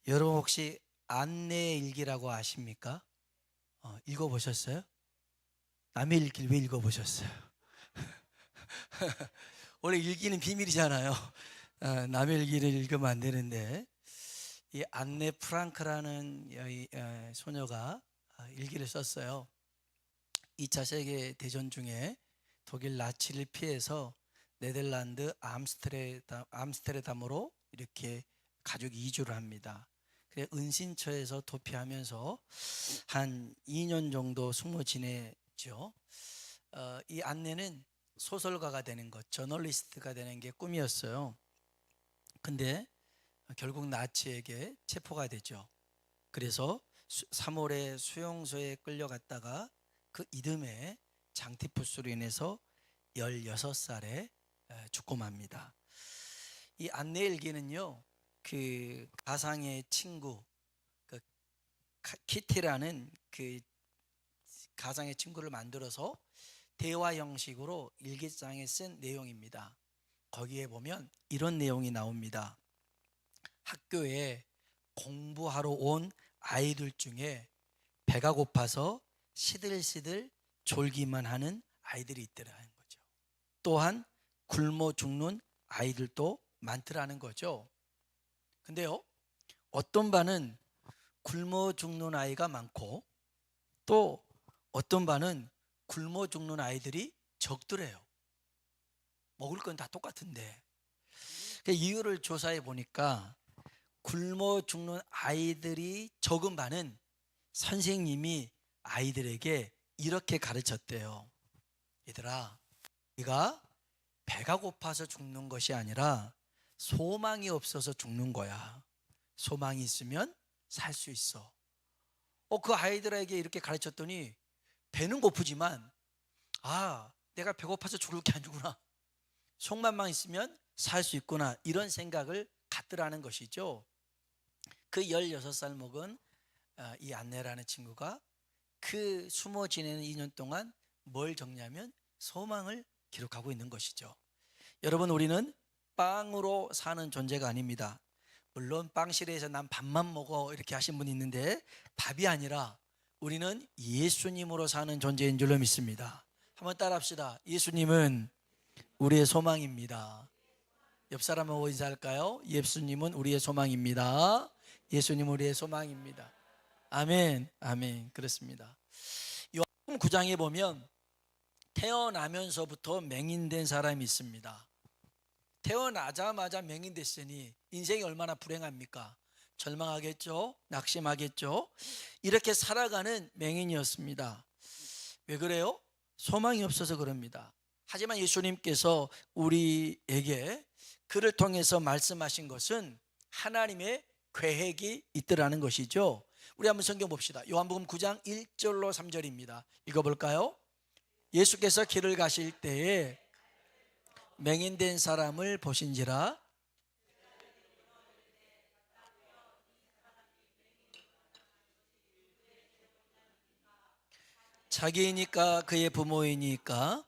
여러분 혹시 안내일기라고 아십니까? 읽어보셨어요? 남의 일기를 왜 읽어보셨어요? 원래 일기는 비밀이잖아요. 남의 일기를 읽으면 안 되는데 이 안네 프랑크라는 소녀가 일기를 썼어요. 2차 세계 대전 중에 독일 나치를 피해서 네덜란드 암스테르담으로 이렇게 가족이 이주를 합니다. 그래 은신처에서 도피하면서 한 2년 정도 숨어 지내죠. 이 안내는 소설가가 되는 것, 저널리스트가 되는 게 꿈이었어요. 근데 결국 나치에게 체포가 되죠. 그래서 3월에 수용소에 끌려갔다가 그 이듬해 장티푸스로 인해서 16살에 죽고 맙니다. 이 안내일기는요, 그 가상의 친구, 그 키티라는 그 가상의 친구를 만들어서 대화 형식으로 일기장에 쓴 내용입니다. 거기에 보면 이런 내용이 나옵니다. 학교에 공부하러 온 아이들 중에 배가 고파서 시들시들 졸기만 하는 아이들이 있더라는 거죠. 또한 굶어 죽는 아이들도 많더라는 거죠. 근데요, 어떤 반은 굶어 죽는 아이가 많고 또 어떤 반은 굶어 죽는 아이들이 적더래요. 먹을 건 다 똑같은데. 그 이유를 조사해 보니까 굶어 죽는 아이들이 적은 반은 선생님이 아이들에게 이렇게 가르쳤대요. 얘들아, 네가 배가 고파서 죽는 것이 아니라 소망이 없어서 죽는 거야. 소망이 있으면 살 수 있어. 그 아이들에게 이렇게 가르쳤더니 배는 고프지만 내가 배고파서 죽을 게 아니구나. 속만만 있으면 살 수 있구나. 이런 생각을 갖더라는 것이죠. 그 16살 먹은 이 안내라는 친구가 그 숨어 지내는 2년 동안 뭘 적냐면 소망을 기록하고 있는 것이죠. 여러분, 우리는 빵으로 사는 존재가 아닙니다. 물론 빵실에서 난 밥만 먹어 이렇게 하신 분이 있는데 밥이 아니라 우리는 예수님으로 사는 존재인 줄로 믿습니다. 한번 따라합시다. 예수님은 우리의 소망입니다. 옆 사람하고 인사할까요? 예수님은 우리의 소망입니다. 예수님은 우리의 소망입니다. 아멘, 아멘. 그렇습니다. 요한복음 9장에 보면 태어나면서부터 맹인된 사람이 있습니다. 태어나자마자 맹인됐으니 인생이 얼마나 불행합니까? 절망하겠죠? 낙심하겠죠? 이렇게 살아가는 맹인이었습니다. 왜 그래요? 소망이 없어서 그럽니다. 하지만 예수님께서 우리에게 그를 통해서 말씀하신 것은 하나님의 계획이 있더라는 것이죠. 우리 한번 성경 봅시다. 요한복음 9장 1절로 3절입니다. 읽어볼까요? 예수께서 길을 가실 때에 맹인된 사람을 보신지라. 자기이니까 그의 부모이니까.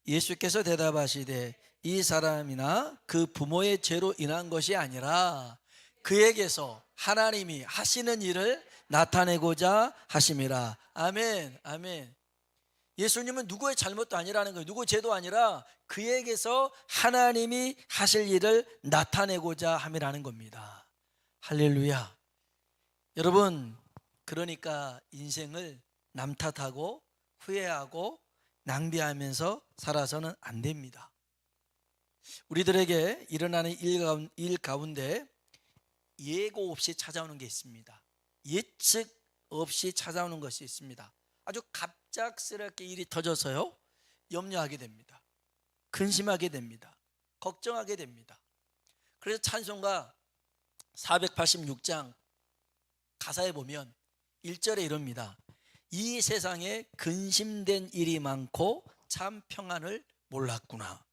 예수께서 대답하시되 이 사람이나 그 부모의 죄로 인한 것이 아니라 그에게서 하나님이 하시는 일을 나타내고자 하심이라. 아멘, 아멘. 예수님은 누구의 잘못도 아니라는 거예요. 누구의 죄도 아니라 그에게서 하나님이 하실 일을 나타내고자 함이라는 겁니다. 할렐루야. 여러분, 그러니까 인생을 남 탓하고 후회하고 낭비하면서 살아서는 안 됩니다. 우리들에게 일어나는 일 가운데 예고 없이 찾아오는 게 있습니다. 예측 없이 찾아오는 것이 있습니다. 아주 갑작스럽게 일이 터져서요, 염려하게 됩니다. 근심하게 됩니다. 걱정하게 됩니다. 그래서 찬송가 486장 가사에 보면 1절에 이럽니다. 이 세상에 근심된 일이 많고 참 평안을 몰랐구나.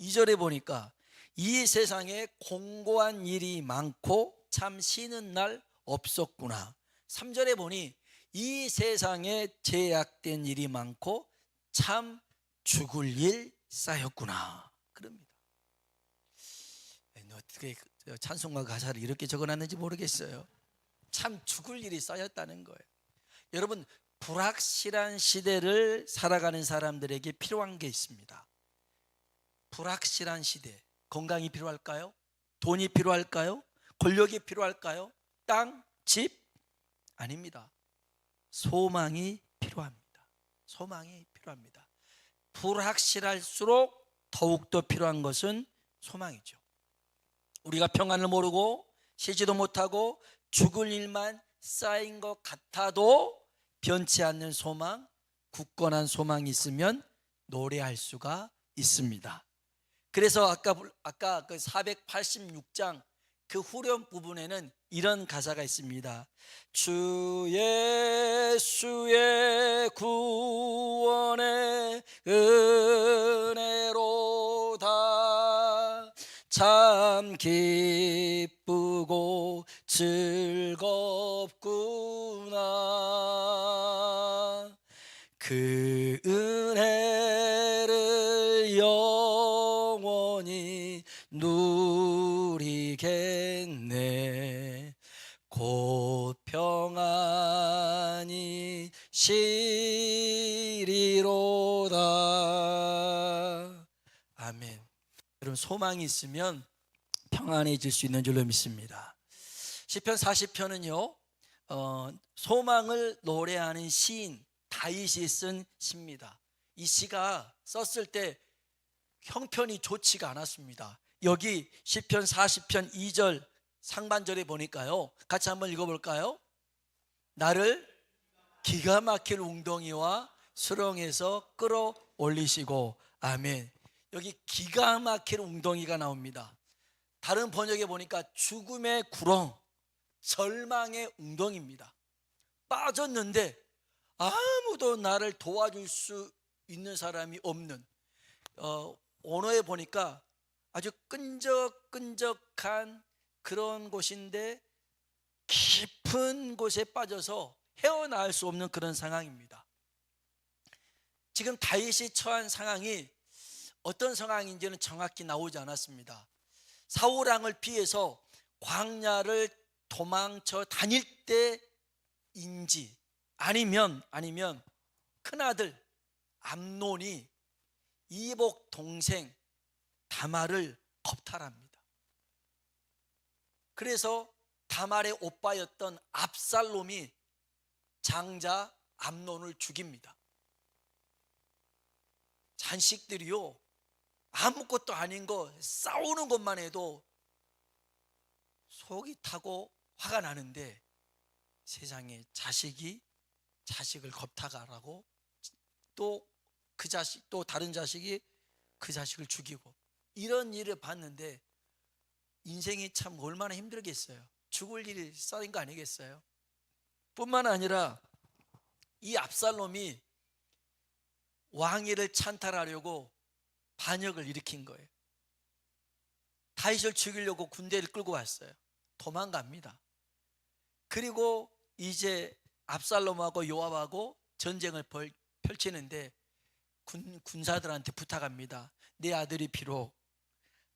2절에 보니까 이 세상에 공고한 일이 많고 참 쉬는 날 없었구나. 3절에 보니 이 세상에 제약된 일이 많고 참 죽을 일 쌓였구나. 그럽니다. 어떻게 찬송가 가사를 이렇게 적어놨는지 모르겠어요. 참 죽을 일이 쌓였다는 거예요. 여러분, 불확실한 시대를 살아가는 사람들에게 필요한 게 있습니다. 불확실한 시대. 건강이 필요할까요? 돈이 필요할까요? 권력이 필요할까요? 땅, 집? 아닙니다. 소망이 필요합니다. 소망이 필요합니다. 불확실할수록 더욱더 필요한 것은 소망이죠. 우리가 평안을 모르고 쉬지도 못하고 죽을 일만 쌓인 것 같아도 변치 않는 소망, 굳건한 소망이 있으면 노래할 수가 있습니다. 그래서 아까 그 486장 그 후렴 부분에는 이런 가사가 있습니다. 주 예수의 구원의 은혜로다 참 기쁘고 즐겁구나 그 은혜를 영원히 누리겠네 곧 평안이 시리로다. 아멘. 여러분, 소망이 있으면 평안해질 수 있는 줄로 믿습니다. 시편 40편은요 소망을 노래하는 시인 다윗이 쓴 시입니다. 이 시가 썼을 때 형편이 좋지가 않았습니다. 여기 시편 40편 2절 상반절에 보니까요, 같이 한번 읽어볼까요? 나를 기가 막힐 웅덩이와 수렁에서 끌어올리시고. 아멘. 여기 기가 막힐 웅덩이가 나옵니다. 다른 번역에 보니까 죽음의 구렁, 절망의 웅덩이입니다. 빠졌는데 아무도 나를 도와줄 수 있는 사람이 없는, 언어에 보니까 아주 끈적끈적한 그런 곳인데 깊은 곳에 빠져서 헤어나올 수 없는 그런 상황입니다. 지금 다윗이 처한 상황이 어떤 상황인지는 정확히 나오지 않았습니다. 사울 왕을 피해서 광야를 도망쳐 다닐 때인지 아니면 큰아들 암논이 이복 동생 다말을 겁탈합니다. 그래서 다말의 오빠였던 압살롬이 장자 암논을 죽입니다. 자식들이요 아무것도 아닌 거 싸우는 것만 해도 속이 타고 화가 나는데 세상에 자식이 자식을 겁탈하라고 또 그 자식 또 다른 자식이 그 자식을 죽이고 이런 일을 봤는데 인생이 참 얼마나 힘들겠어요. 죽을 일이 쌓인 거 아니겠어요? 뿐만 아니라 이 압살롬이 왕위를 찬탈하려고 반역을 일으킨 거예요. 다윗을 죽이려고 군대를 끌고 왔어요. 도망갑니다. 그리고 이제 압살롬하고 요압하고 전쟁을 펼치는데 군사들한테 부탁합니다. 내 아들이 비록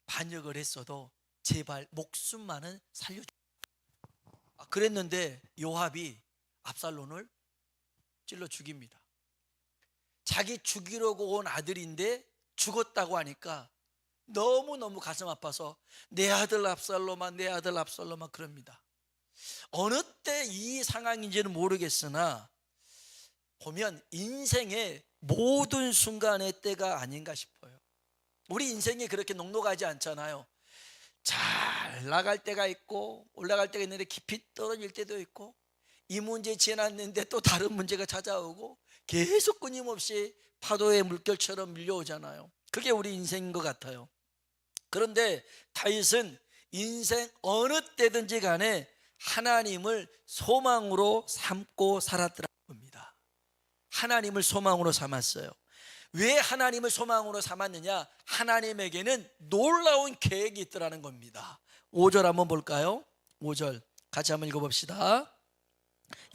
반역을 했어도 제발 목숨만은 살려줘. 그랬는데 요압이 압살롬을 찔러 죽입니다. 자기 죽이려고 온 아들인데 죽었다고 하니까 너무너무 가슴 아파서 내 아들 압살롬아 내 아들 압살롬아 그럽니다. 어느 때 이 상황인지는 모르겠으나 보면 인생의 모든 순간의 때가 아닌가 싶어요. 우리 인생이 그렇게 녹록하지 않잖아요. 잘 나갈 때가 있고 올라갈 때가 있는데 깊이 떨어질 때도 있고 이 문제 지났는데 또 다른 문제가 찾아오고 계속 끊임없이 파도의 물결처럼 밀려오잖아요. 그게 우리 인생인 것 같아요. 그런데 다윗은 인생 어느 때든지 간에 하나님을 소망으로 삼고 살았더라는 겁니다. 하나님을 소망으로 삼았어요. 왜 하나님을 소망으로 삼았느냐? 하나님에게는 놀라운 계획이 있더라는 겁니다. 5절 한번 볼까요? 5절 같이 한번 읽어봅시다.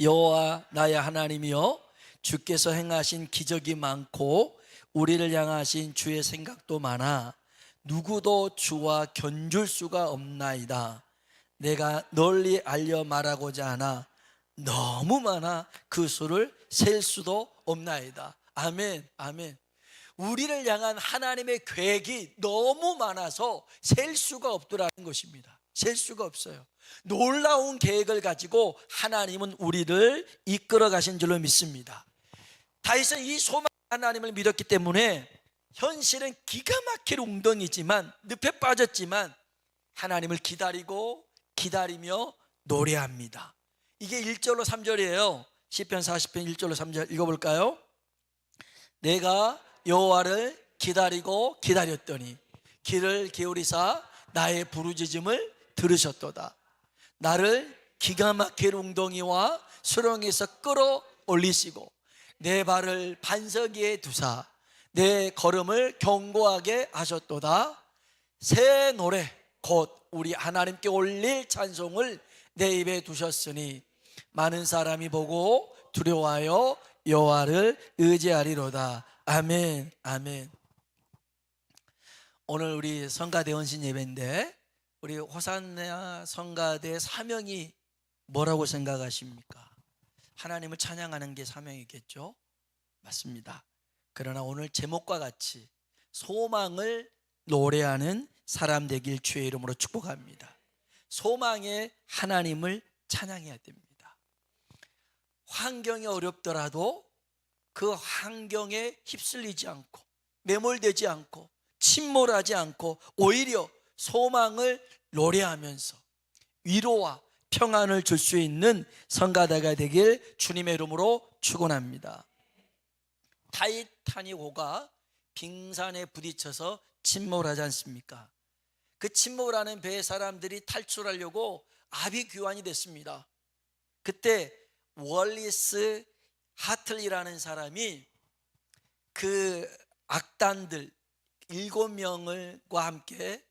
여호와 나의 하나님이여 주께서 행하신 기적이 많고 우리를 향하신 주의 생각도 많아 누구도 주와 견줄 수가 없나이다. 내가 널리 알려 말하고자 하나 너무 많아 그 수를 셀 수도 없나이다. 아멘, 아멘. 우리를 향한 하나님의 계획이 너무 많아서 셀 수가 없더라는 것입니다. 셀 수가 없어요. 놀라운 계획을 가지고 하나님은 우리를 이끌어 가신 줄로 믿습니다. 다윗은 이 소망 하나님을 믿었기 때문에 현실은 기가 막힐 웅덩이지만, 늪에 빠졌지만 하나님을 기다리며 노래합니다. 이게 1절로 3절이에요. 시편 40편 1절로 3절 읽어볼까요? 내가 여호와를 기다렸더니 귀를 기울이사 나의 부르짖음을 들으셨도다. 나를 기가 막힐 웅덩이와 수렁에서 끌어올리시고 내 발을 반석 위에 두사 내 걸음을 견고하게 하셨도다. 새 노래 곧 우리 하나님께 올릴 찬송을 내 입에 두셨으니 많은 사람이 보고 두려워하여 여호와를 의지하리로다. 아멘, 아멘. 오늘 우리 성가대 헌신 예배인데 우리 호산나 성가대 사명이 뭐라고 생각하십니까? 하나님을 찬양하는 게 사명이겠죠? 맞습니다. 그러나 오늘 제목과 같이 소망을 노래하는 사람 되길 주의 이름으로 축복합니다. 소망에 하나님을 찬양해야 됩니다. 환경이 어렵더라도 그 환경에 휩쓸리지 않고 매몰되지 않고 침몰하지 않고 오히려 소망을 노래하면서 위로와 평안을 줄 수 있는 성가대가 되길 주님의 이름으로 축원합니다. 타이타닉호가 빙산에 부딪혀서 침몰하지 않습니까? 그 침몰하는 배의 사람들이 탈출하려고 아비규환이 됐습니다. 그때 월리스 하틀리라는 사람이 그 악단들 7명과 함께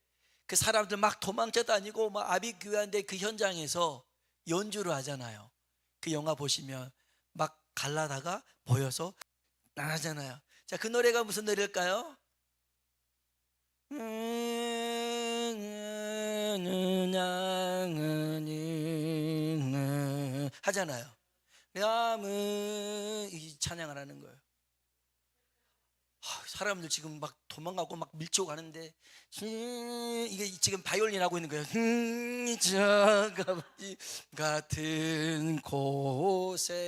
그 사람들 막 도망쳐 다니고 막 아비규환대 그 현장에서 연주를 하잖아요. 그 영화 보시면 막 갈라다가 보여서 나가잖아요. 자, 그 노래가 무슨 노래일까요? 하잖아요. 이 찬양을 하는 거예요. 사람들 지금 막 도망가고 막 밀치고 가는데 이게 지금 바이올린 하고 있는 거예요. 같은 고생이나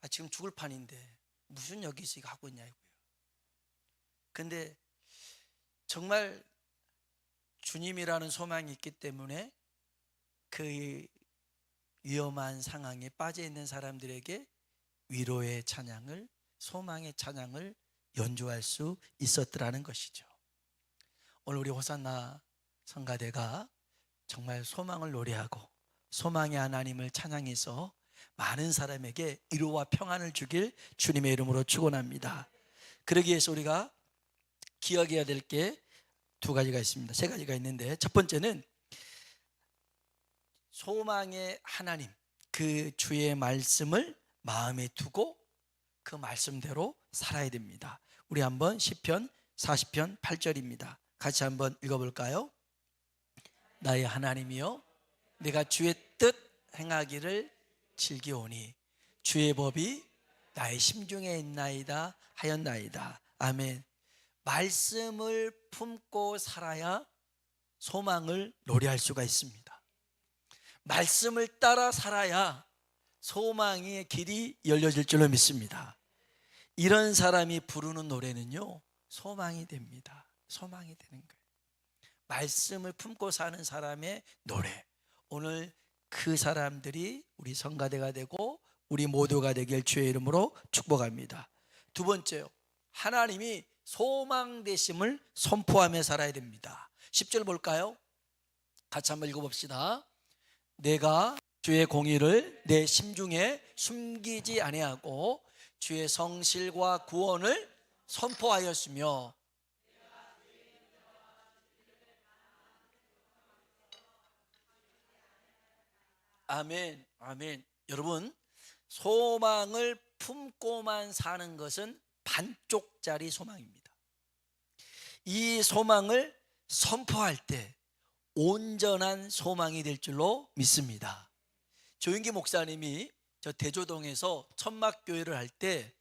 지금 죽을 판인데 무슨 여기서 이거 하고 있냐고요. 근데 정말 주님이라는 소망이 있기 때문에 그 위험한 상황에 빠져 있는 사람들에게 위로의 찬양을, 소망의 찬양을 연주할 수 있었더라는 것이죠. 오늘 우리 호산나 성가대가 정말 소망을 노래하고 소망의 하나님을 찬양해서 많은 사람에게 위로와 평안을 주길 주님의 이름으로 축원합니다. 그러기 위해서 우리가 기억해야 될 게 2가지가 있습니다. 3가지가 있는데, 첫 번째는 소망의 하나님, 그 주의 말씀을 마음에 두고 그 말씀대로 살아야 됩니다. 우리 한번 시편 40편 8절입니다. 같이 한번 읽어볼까요? 나의 하나님이여, 내가 주의 뜻 행하기를 즐기오니 주의 법이 나의 심중에 있나이다 하였나이다. 아멘. 말씀을 품고 살아야 소망을 노래할 수가 있습니다. 말씀을 따라 살아야 소망의 길이 열려질 줄로 믿습니다. 이런 사람이 부르는 노래는요, 소망이 됩니다. 소망이 되는 거예요. 말씀을 품고 사는 사람의 노래. 오늘 그 사람들이 우리 성가대가 되고 우리 모두가 되길 주의 이름으로 축복합니다. 2번째요, 하나님이 소망 되심을 선포하며 살아야 됩니다. 10절 볼까요? 같이 한번 읽어봅시다. 내가 주의 공의를 내 심중에 숨기지 아니하고 주의 성실과 구원을 선포하였으며. 아멘, 아멘. 여러분, 소망을 품고만 사는 것은 반쪽짜리 소망입니다. 이 소망을 선포할 때 온전한 소망이 될 줄로 믿습니다. 조윤기 목사님이 저 대조동에서 천막교회를 할 때,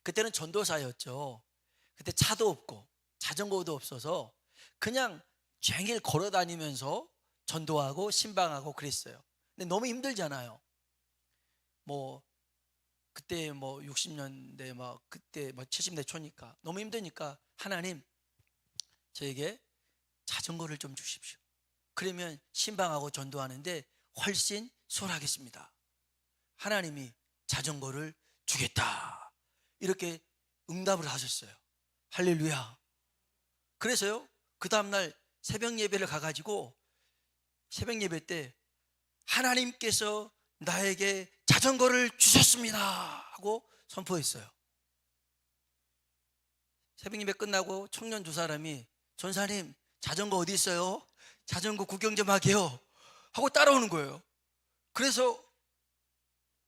그때는 전도사였죠. 그때 차도 없고 자전거도 없어서 그냥 종일 걸어 다니면서 전도하고 신방하고 그랬어요. 근데 너무 힘들잖아요. 뭐 그때 뭐 60년대 막 그때 뭐 70대 초니까 너무 힘드니까, 하나님 저에게 자전거를 좀 주십시오. 그러면 신방하고 전도하는데 훨씬 수월하겠습니다. 하나님이 자전거를 주겠다, 이렇게 응답을 하셨어요. 할렐루야. 그래서요, 그 다음날 새벽 예배를 가가지고 새벽 예배 때 하나님께서 나에게 자전거를 주셨습니다 하고 선포했어요. 새벽 예배 끝나고 청년 두 사람이, 전사님 자전거 어디 있어요? 자전거 구경 좀 하게요 하고 따라오는 거예요. 그래서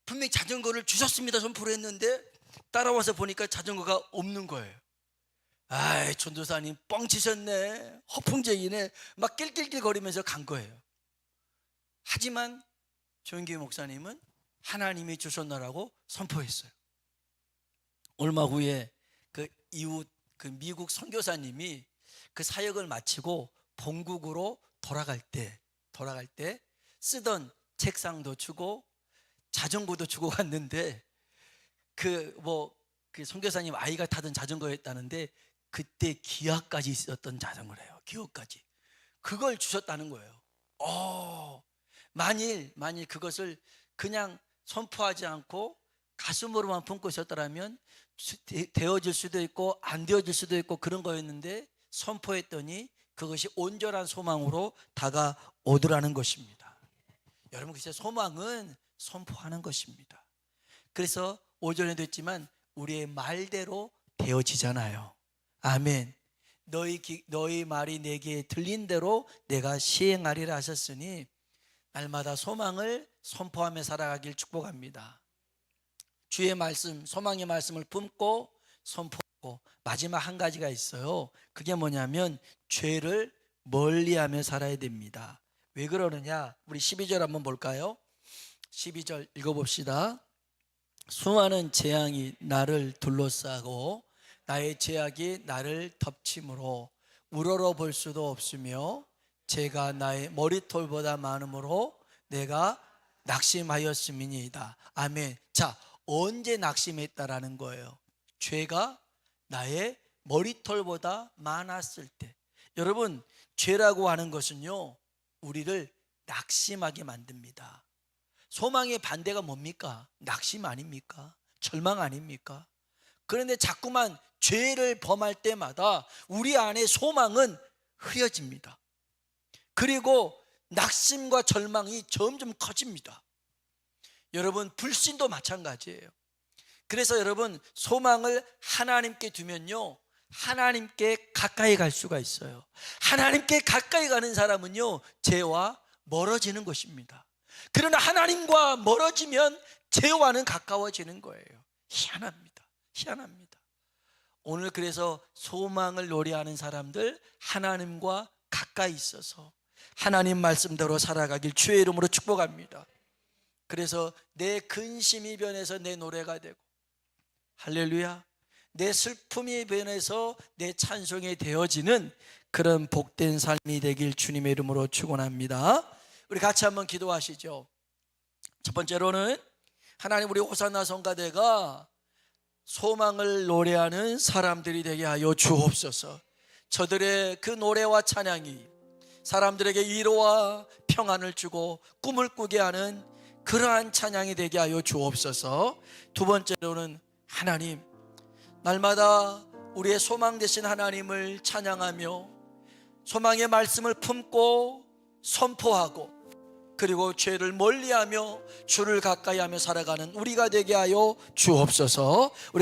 분명히 자전거를 주셨습니다 선포를 했는데 따라와서 보니까 자전거가 없는 거예요. 아이, 전도사님 뻥치셨네, 허풍쟁이네, 막 낄낄낄 거리면서 간 거예요. 하지만 조윤기 목사님은 하나님이 주셨나라고 선포했어요. 얼마 후에 그 이웃 그 미국 선교사님이 그 사역을 마치고 본국으로 돌아갈 때 쓰던 책상도 주고 자전거도 주고 갔는데, 그 선교사님 아이가 타던 자전거였다는데 그때 기아까지 있었던 자전거래요. 기어까지 그걸 주셨다는 거예요. 만일 그것을 그냥 선포하지 않고 가슴으로만 품고 있었더라면 되어질 수도 있고 안 되어질 수도 있고 그런 거였는데, 선포했더니 그것이 온전한 소망으로 다가오더라는 것입니다. 여러분, 글쎄 소망은 선포하는 것입니다. 그래서 오전에도 했지만 우리의 말대로 되어지잖아요. 아멘. 너희 말이 내게 들린 대로 내가 시행하리라 하셨으니 날마다 소망을 선포하며 살아가길 축복합니다. 주의 말씀, 소망의 말씀을 품고 선포하고, 마지막 한 가지가 있어요. 그게 뭐냐면 죄를 멀리하며 살아야 됩니다. 왜 그러느냐? 우리 12절 한번 볼까요? 12절 읽어봅시다. 수많은 재앙이 나를 둘러싸고 나의 죄악이 나를 덮침으로 우러러 볼 수도 없으며 죄가 나의 머리털보다 많으므로 내가 낙심하였음이니이다. 아멘. 자, 언제 낙심했다라는 거예요? 죄가 나의 머리털보다 많았을 때. 여러분, 죄라고 하는 것은요, 우리를 낙심하게 만듭니다. 소망의 반대가 뭡니까? 낙심 아닙니까? 절망 아닙니까? 그런데 자꾸만 죄를 범할 때마다 우리 안에 소망은 흐려집니다. 그리고 낙심과 절망이 점점 커집니다. 여러분, 불신도 마찬가지예요. 그래서 여러분, 소망을 하나님께 두면요, 하나님께 가까이 갈 수가 있어요. 하나님께 가까이 가는 사람은요, 죄와 멀어지는 것입니다. 그러나 하나님과 멀어지면 죄와는 가까워지는 거예요. 희한합니다. 오늘 그래서 소망을 노래하는 사람들, 하나님과 가까이 있어서 하나님 말씀대로 살아가길 주의 이름으로 축복합니다. 그래서 내 근심이 변해서 내 노래가 되고, 할렐루야, 내 슬픔이 변해서 내 찬송이 되어지는 그런 복된 삶이 되길 주님의 이름으로 축원합니다. 우리 같이 한번 기도하시죠. 첫 번째로는 하나님, 우리 호산나 성가대가 소망을 노래하는 사람들이 되게 하여 주옵소서. 저들의 그 노래와 찬양이 사람들에게 위로와 평안을 주고 꿈을 꾸게 하는 그러한 찬양이 되게 하여 주옵소서. 두 번째로는 하나님, 날마다 우리의 소망 되신 하나님을 찬양하며 소망의 말씀을 품고 선포하고, 그리고 죄를 멀리하며 주를 가까이하며 살아가는 우리가 되게 하여 주옵소서. 우리